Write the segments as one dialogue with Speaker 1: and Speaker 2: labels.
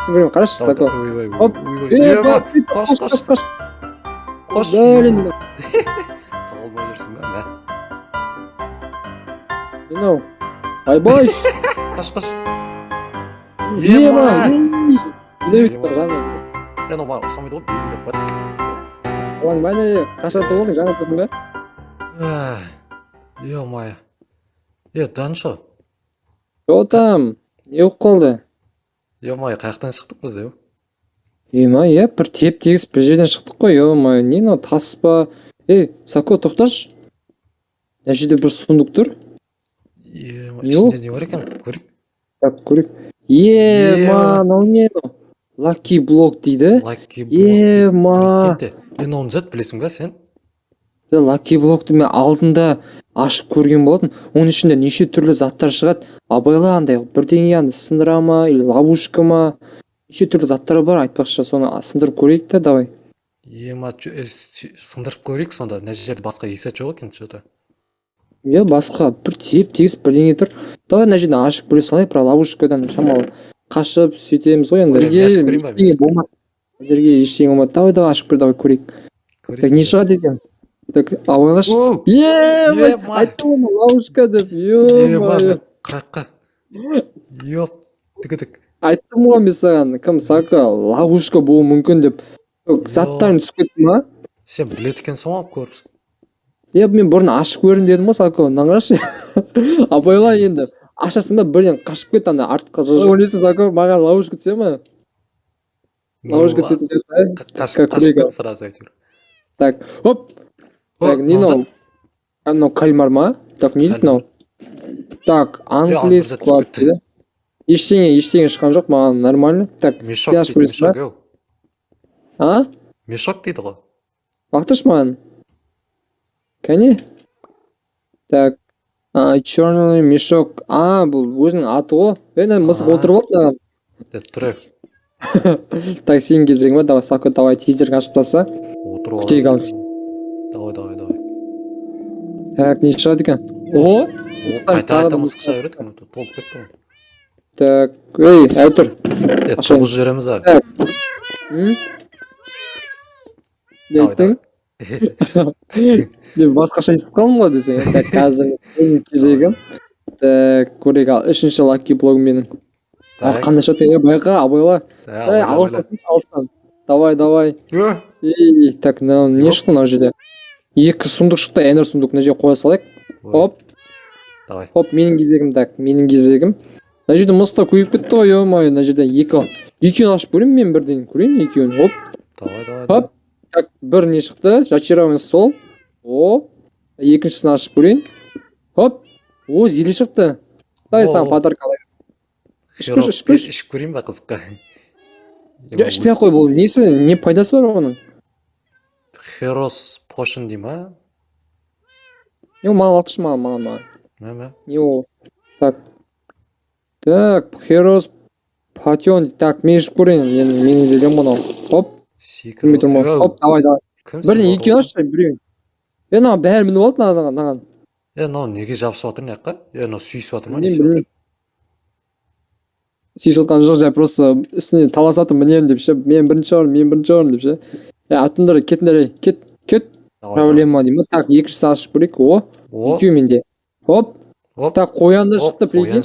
Speaker 1: көрейін, қарашы, Сако.
Speaker 2: Ойбай,
Speaker 1: Оп.
Speaker 2: ойбай. Қаш. Қош.
Speaker 1: Блин.
Speaker 2: Талмай жүрсің бе?
Speaker 1: Мынау. Айбай.
Speaker 2: Қаш.
Speaker 1: Ема. Не өйтті жаңа.
Speaker 2: Нормально, ұқсамайды ғой, белгілі деп бар.
Speaker 1: Оған бәне қашан болдың, жаңа тұрдың ба?
Speaker 2: Ё-моё. Даншо.
Speaker 1: Жотам, не болып қалды?
Speaker 2: Ё-моё, қаяқтан шықтық біз де?
Speaker 1: Ема, бір теп-тегіс бір жерден шықтық қой, ё-моё, не мынау тас па? Сако, тоқташы. Мына жерде бір сундук тұр.
Speaker 2: Ішінде не бар екен? Көрейік.
Speaker 1: Так, көрейік. Мынау не? Лаки блок дейді.
Speaker 2: Лаки блок. Оны зат білесің бе сен?
Speaker 1: Лаки блокты мен алдында ашып көрген болатын. Оның ішінде неше түрлі заттар шығады. Абайла андай бірдеңе сындыра ма, или ловушка ма? Неше түрлі заттар бар, айтпақшы, соны сындырып көрейік та, давай.
Speaker 2: Сындырып көрейік сонда. Мына жерде басқа есет жоқ екен что-то.
Speaker 1: Басқа бір теп-тегіс бірдеңе тұр. Давай мына жерден ашып көре салайық, бірақ ловушкадан шамалы қашып сөйтеміз ғой енді. Әзірге ештеңе болмады. Давай ашып көр, давай көрейік. Так, не шығады екен? Так, абайлашы. Айттым ғой, ловушка деп. Ё-моё.
Speaker 2: Қыраққа. Тігі.
Speaker 1: Айттым ғой мен саған, кім Сако, ловушка болуы мүмкін деп. Заттарын түсіп кетті ма?
Speaker 2: Сен біледі екенсің ғой көріпсің.
Speaker 1: Мен бұрын ашып көрін дедім ғой, Сако, наңашы. Абайла енді. Ашасың ба бірден қашып кетті, анда артқа жылжып. Ойлайсың, Сако, маған ловушка түсе ма? Ловушка түсетін
Speaker 2: қашып кетті сразу әйтеуір.
Speaker 1: Так, оп. Так, не мынау? Мынау кальмар ма? Так, не дейді мынау? Так, английский клаб дейді. Ештеңе шыққан жоқ, маған нормально. Так, сен ашып көресің ба? А?
Speaker 2: Мешок дейді ғой.
Speaker 1: Бақтыршы маған. Кәне? Так, черный мешок. Бұл өзінің аты ғой. Мысық отырып алды маған.
Speaker 2: Тұрайық.
Speaker 1: Так, сен кезегің ба? Давай, Сако, давай, тезірін ашып таса. Күтейік алды.
Speaker 2: Давай.
Speaker 1: Так, не шығады екен?
Speaker 2: Қайта мысық шыға береді екен, толып кетті ғой.
Speaker 1: Так, әутір.
Speaker 2: Тоғыз жібереміз ағы.
Speaker 1: Беттің? Мен басқаша естіп қалдым ғой десең. Так, қазір кезегім. Так, көрейік ал. Үшінші лаки блогым менің. Қандай шоты, байқа, абайла. Алыстан. Давай. Так, не шықты мынау жерде? Екі сундук шықты, энер сундук, мына жерге қоя салайық. Хоп, менің кезегім, так, менің кезегім. Мына жерде мысықта көйіп кетті ғой, ё-моё, мына жерде екеуін ашып көрейін мен бірден, көрейін екеуін. Хоп. Хоп. Так, бір не шықты, зачарованный стол. Екіншісін ашып көрейін. Хоп. Зеле шықты. Дай саған подарка алайын.
Speaker 2: Ішіп көрейін ба қызыққа?
Speaker 1: Ішпей ақ қой, бұл несі, не пайдасы бар оның?
Speaker 2: Heroes Potion дей ма?
Speaker 1: Маған алтыш, маған. Не ол? Так, Heroes Potion. Так, мен ішіп көрейін, менің зелем бұнау. Хоп. Хоп, давай. Бірден екеуін ашшы, біреуін. Мынау бәрі мініп алды наған.
Speaker 2: Мынау неге жабысып жатыр мына жаққа? Мынау сүйісіп жатыр ма?
Speaker 1: Сүйісіп жатқан жоқ, жай просто үстіне таласатын мінемін деп ше. Мен бірінші орын деп ше. Аттыңдар, кетіңдер, кет. Проблема деймін. Так, екіншісі ашып көрейік. Екеу менде. Хоп. Так, қоянды шықты, прикинь.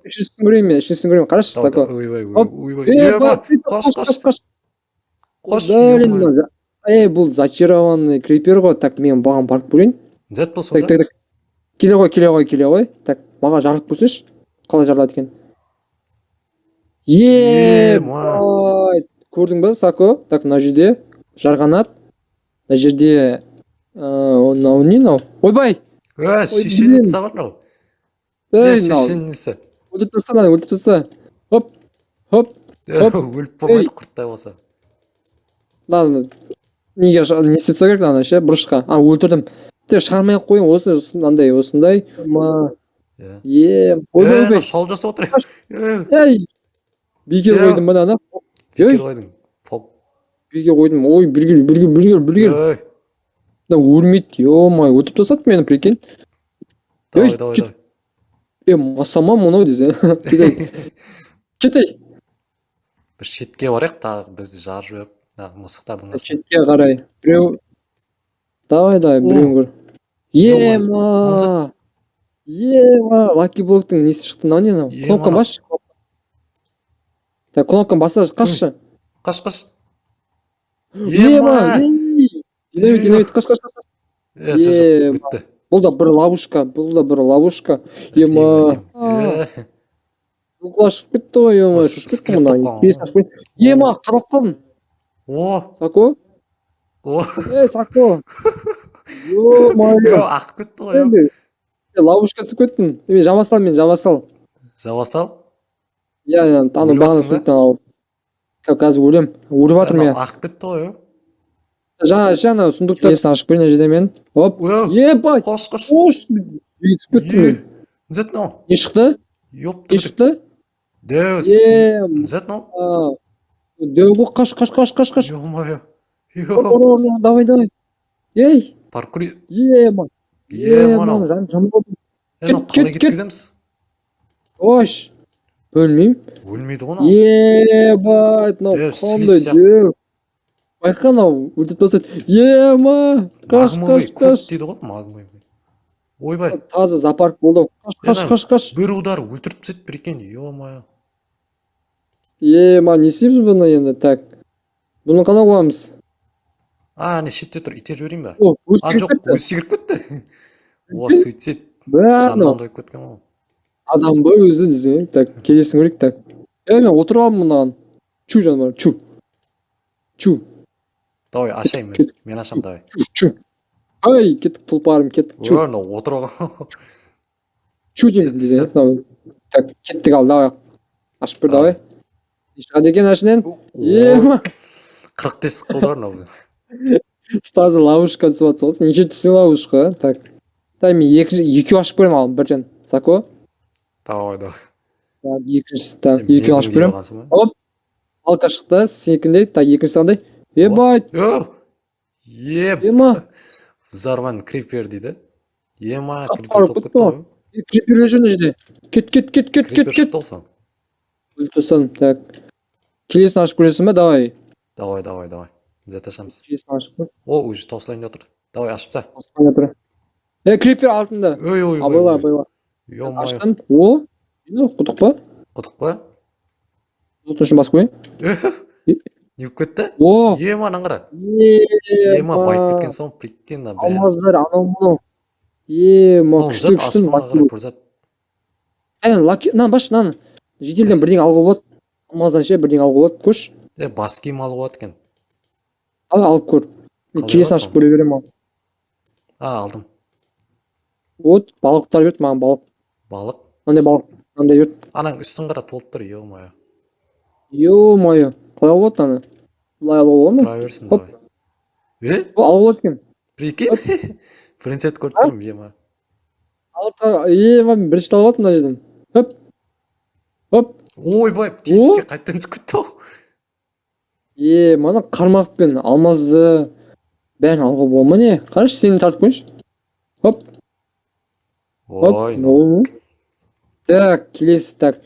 Speaker 1: Үшіншісін көрейін. Қарашы, Сако. Қош. Бұл зачарованный крипер ғой. Так, мен бағын барып көрейін.
Speaker 2: Зет болсын да.
Speaker 1: Келе ғой. Так, маған жарық көрсінші. Қалай жарылады екен? Көрдің ба, Сако? Так, мына жерде жарғанат. Мына жерде мынау не мынау? Ойбай!
Speaker 2: Шешенесі саған ау. Шешенесі.
Speaker 1: Өліп тастаса. Хоп.
Speaker 2: Өліп болмайды құрттай болса.
Speaker 1: Неге не істеп керек ана ше, бұрышқа. Өлтірдім. Шығармай-ақ қойын, осындай. Ойбай.
Speaker 2: Шал жасап отыр.
Speaker 1: Бекер қойдым ба ана? Бекер қойдым. Ой, бүргел. Өлмейді, ё-май, өтіп тасады мені, прикинь.
Speaker 2: Давай.
Speaker 1: Масама мұнау десе. Кетей.
Speaker 2: бір шетке барайық тағы бізді жарып жіберіп мысықтардың астына.
Speaker 1: Шетке қарай. Біреу. Давай, біреуін көр. Ема! Ема! Лаки блоктың несі шықты, мынау не мынау? Кнопканы басшы. Так, кнопканы баса, қашшы.
Speaker 2: Қаш.
Speaker 1: Ема! Динамит, қаш.
Speaker 2: Бітті.
Speaker 1: Бұл да бір ловушка. Ема! Бұл ашып кетті ғой, ема, шошып кетті мұнда. Ема, қадалып қалдым. Сако? Сако! Ема!
Speaker 2: Ақып кетті ғой.
Speaker 1: Ловушка түсіп кеттім. Мен жаба сал.
Speaker 2: Жаба сал?
Speaker 1: Аны бағана суттан алып. Қазір өлем. Өліп жатырмын я.
Speaker 2: Ақып кетті ғой.
Speaker 1: Жаңа сундуктар есін ашып көрейін жерде мен. Оп. Ебай.
Speaker 2: Қош.
Speaker 1: Түсіп кеттім мен.
Speaker 2: Зетно.
Speaker 1: Не шықты? Не шықты?
Speaker 2: Деус. Зетно.
Speaker 1: Деу ғой, қаш.
Speaker 2: Ё-моё.
Speaker 1: Давай. Ей.
Speaker 2: Паркури.
Speaker 1: Ема, жамылдым.
Speaker 2: Қалай кеткіземіз?
Speaker 1: Ош. Бөлмеймін.
Speaker 2: Өлмейді ғой.
Speaker 1: Ебай, мынау қандай деу. Байқа мынау өлтіріп тастайды. Ема, қаш.
Speaker 2: Дейді ғой, магмой. Ойбай.
Speaker 1: Таза зоопарк болды. Қаш.
Speaker 2: Бір удар өлтіріп тастайды бір екен. Ё-моё.
Speaker 1: Ема, не істейміз бұны енді? Так. Бұны қана қоямыз.
Speaker 2: Не шетте тұр, итер жіберейін ба?
Speaker 1: Жоқ,
Speaker 2: өзі секіріп кетті. Сөйтсе жаннан қойып кеткен ғой.
Speaker 1: Адам ба өзі десең. Так, келесің көрейік, так. Мен отырып алдым мұнаған. Чу жаным, чу.
Speaker 2: Давай, ашайын мен ашам, давай.
Speaker 1: Чу. Ай, кеттік тұлпарым, кеттік. Чу.
Speaker 2: Отырып алған.
Speaker 1: Чу десең. Так, кеттік ал, давай. Ашып бір, давай. Шығады екен ашынан. Ема.
Speaker 2: 40 тесік қолдар мынау.
Speaker 1: Таза ловушка түсіп жатса ғой. Неше түскен ловушка? Так. Мен екеу ашып көрем алым бірден. Сако?
Speaker 2: Давай.
Speaker 1: Екеу ашып көрем. Оп. Алқа шықты. Сенікіндей. Так, екінші сандай. Ебай. Ема.
Speaker 2: Зарман крипер дейді. Ема.
Speaker 1: Крипер топ кетті. Криперлер жүрді жерде. Кет.
Speaker 2: Крипер шықты олсан.
Speaker 1: Өлтірсін. Так. Келесін ашып көресің бе? Давай.
Speaker 2: Давай. Зәт ашамыз.
Speaker 1: Келесін ашып көр.
Speaker 2: Уже тослайын жатыр. Давай, ашыпса.
Speaker 1: Крипер алтында.
Speaker 2: Ой.
Speaker 1: Абайла. Аштым. Құдық па? Құдықтың үшін басып қойын.
Speaker 2: Не кетті? Ема, наңғыра. Ема, байып кеткен соң, приккен.
Speaker 1: Алмаздар, анау-мұнау. Ема, күшті. Нан, баш, нан. Жеделден бірден алғы болады. Алмаздан ше бірден алғы болады. Көш.
Speaker 2: Бас киім алғы болады екен.
Speaker 1: Алып көр. Келесін ашып көре берем ал.
Speaker 2: Алдым.
Speaker 1: Вот, балықтар берді маған, балық.
Speaker 2: Балық?
Speaker 1: Мынандай балық, мынандай берді.
Speaker 2: Анаң үстін қара толып тұр, ё-моё.
Speaker 1: Ё-моё. Қалай болады аны? Бұлай алуға болады ма?
Speaker 2: Тұра берсін, давай.
Speaker 1: Алуға болады екен.
Speaker 2: Прикинь? Бірінші рет көріп тұрмын, ема.
Speaker 1: Ема, бірінші алуға мына жерден. Хоп.
Speaker 2: Ойбай, тесікке қайттан түсіп кетті ау.
Speaker 1: Мана қармақпен алмазды бәрін алуға бола ма не? Қарашы, сені тартып қойшы. Хоп. Так, келесі, так.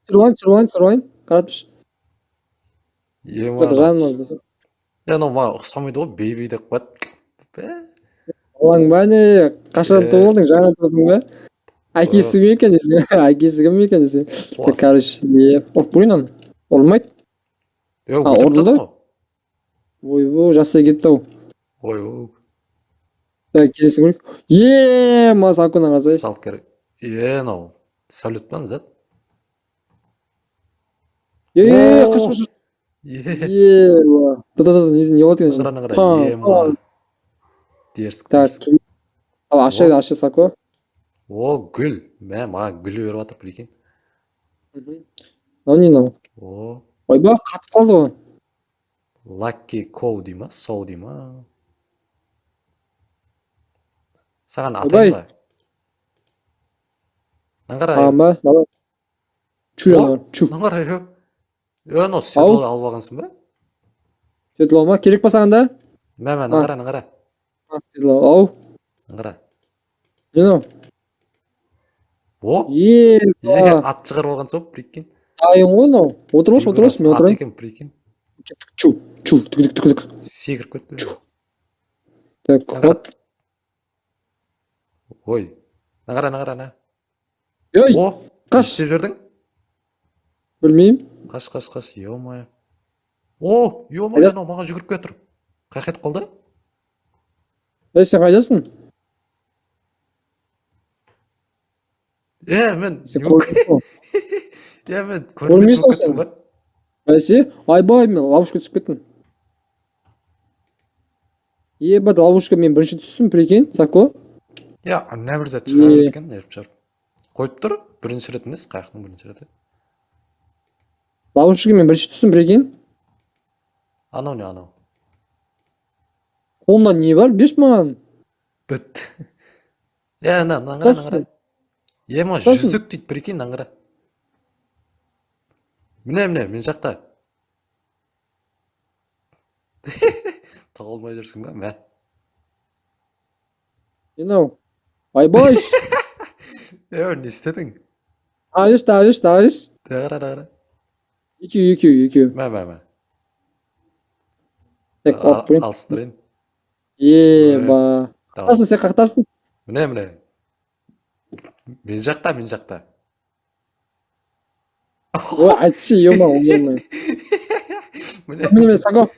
Speaker 1: Сұрвайын, қаратыш.
Speaker 2: Ма ұқсамайды ғой, бейбей деп қойды.
Speaker 1: Олаң ба не, қашан туылдың, жаңа тұрдың ба? Әкесі кім екен десең? Қарыш, ұрып аны. Ұрылмайды? Ұрылды? Ой, жастай кетті ау.
Speaker 2: Ой.
Speaker 1: Келесі көрейік. Ма, Саконы қазай.
Speaker 2: Сталкер. Нау. Сәулет пан, зәт?
Speaker 1: Қаш. Не болады екен?
Speaker 2: Нағыра. Дерсік.
Speaker 1: Ашы, Сако.
Speaker 2: Гүл. Маған гүл өріп атыр, прикинь.
Speaker 1: Не нау? Ойба, қатып қалды ғой.
Speaker 2: Lucky Cow дей ма? Соу дей ма? Саған атайын ба? Наңғара.
Speaker 1: Давай. Чу.
Speaker 2: Наңғара. Нау светло алып алғансың ба?
Speaker 1: Светло ма? Керек па саған да?
Speaker 2: Наңғара.
Speaker 1: Светло, ау.
Speaker 2: Наңғара.
Speaker 1: Не нау?
Speaker 2: О,
Speaker 1: Еба.
Speaker 2: ат шығарып алған соң, прикинь.
Speaker 1: Дайын ғой мынау. Отырыңыз, отырыңыз, мен
Speaker 2: Ат
Speaker 1: отырайын.
Speaker 2: екен, прикинь.
Speaker 1: Чу, чу, түк.
Speaker 2: Секіріп кетті.
Speaker 1: Так, хоп.
Speaker 2: Ой, нағара.
Speaker 1: Ей,
Speaker 2: О, не
Speaker 1: қаш.
Speaker 2: істеп жүрдің?
Speaker 1: Білмеймін.
Speaker 2: Қаш, ё-моё. О, ё-моё,
Speaker 1: Қайдасың?
Speaker 2: анау маған жүгіріп кетір. Қай қалды?
Speaker 1: Ей, сен қайдасың?
Speaker 2: Мен
Speaker 1: Сен көрмейсің ғой.
Speaker 2: мен
Speaker 1: Көрмейсің
Speaker 2: көрмейтін болып
Speaker 1: сен.
Speaker 2: кеттім ба?
Speaker 1: Бәсе, айбай, мен ловушка түсіп кеттім. Ебать, ловушка мен бірінші түстім, прикинь, Сако.
Speaker 2: Ана бір зат шығарып екен, шығарып. Қойып тұр, бірінші рет емес, қаяқтың бірінші реті.
Speaker 1: Ловушка мен бірінші түстім, прикинь.
Speaker 2: Анау не анау?
Speaker 1: Қолымда не бар? Беш маған.
Speaker 2: Бітті. Наңғара. Ма жүздік дейді, прикинь, наңғара. Міне, мен жақта. Тағылмай жүрсің ба? Мә.
Speaker 1: Ау. Айбай.
Speaker 2: Не істедің?
Speaker 1: Тағыш.
Speaker 2: Тағыра.
Speaker 1: Екеу.
Speaker 2: Мә.
Speaker 1: Так, алып қойын.
Speaker 2: Алыстырайын.
Speaker 1: Еба. Қақтасың, сен қақтасың.
Speaker 2: Міне. Мен жақта.
Speaker 1: Ой, айтшы, ема. Міне, Сако.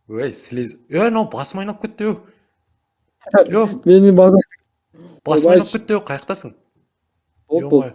Speaker 2: Ой, слез. Мынау басым айнап кетті,
Speaker 1: Менің базар.
Speaker 2: басым айнап кетті, қаяқтасың?
Speaker 1: Болды.